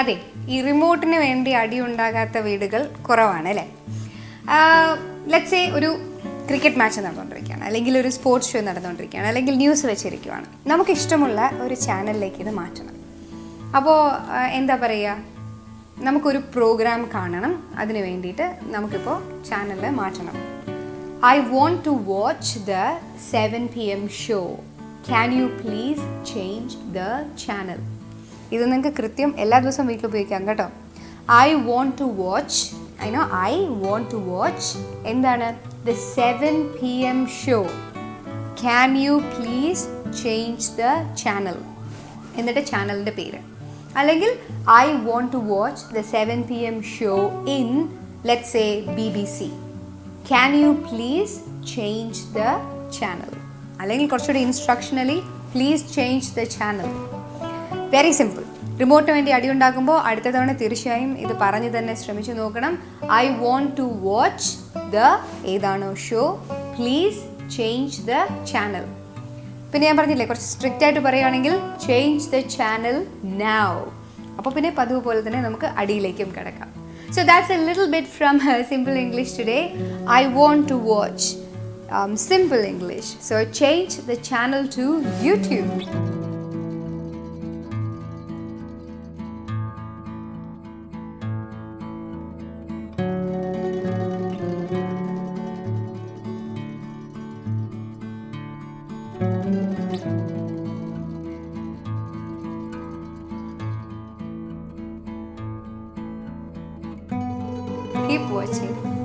അതെ, ഈ റിമോട്ടിന് വേണ്ടി അടി ഉണ്ടാകാത്ത വീടുകൾ കുറവാണ് അല്ലേ? ലെറ്റ്സ് സേ ഒരു ക്രിക്കറ്റ് മാച്ച് നടന്നുകൊണ്ടിരിക്കുകയാണ്, അല്ലെങ്കിൽ ഒരു സ്പോർട്സ് ഷോ നടന്നുകൊണ്ടിരിക്കുകയാണ്, അല്ലെങ്കിൽ ന്യൂസ് വെച്ചിരിക്കുകയാണ്. നമുക്കിഷ്ടമുള്ള ഒരു ചാനലിലേക്ക് ഇത് മാറ്റണം. അപ്പോൾ എന്താ പറയുക, നമുക്കൊരു പ്രോഗ്രാം കാണണം. അതിന് വേണ്ടിയിട്ട് നമുക്കിപ്പോൾ ചാനൽ മാറ്റണം. I want to watch the 7 PM show. Can you please change the channel? ഇത് നിങ്ങൾക്ക് കൃത്യം എല്ലാ ദിവസവും വീട്ടിൽ ഉപയോഗിക്കാം കേട്ടോ. I want to watch, I want to watch എന്താണ്? The 7 PM show. Can you please change the channel? എന്നിട്ട് ചാനലിൻ്റെ പേര്. അല്ലെങ്കിൽ I want to watch the 7 PM show in let's say BBC. Can you please change the channel? അല്ലെങ്കിൽ കുറച്ചുകൂടി ഇൻസ്ട്രക്ഷനലി, please change the channel. Very simple. റിമോട്ടിന് വേണ്ടി അടി ഉണ്ടാക്കുമ്പോൾ അടുത്ത തവണ തീർച്ചയായും ഇത് പറഞ്ഞ് തന്നെ ശ്രമിച്ചു നോക്കണം. I want to watch the ഏതാണോ show, please change the channel. പിന്നെ ഞാൻ പറഞ്ഞില്ലേ, കുറച്ച് സ്ട്രിക്റ്റ് ആയിട്ട് പറയുകയാണെങ്കിൽ ചേഞ്ച് ദ ചാനൽ നൗ. അപ്പോൾ പിന്നെ പതിവ് പോലെ തന്നെ നമുക്ക് അടിയിലേക്കും കിടക്കാം. So that's a little bit from Simple English today. I want to watch Simple English. So change the channel to YouTube. Keep watching.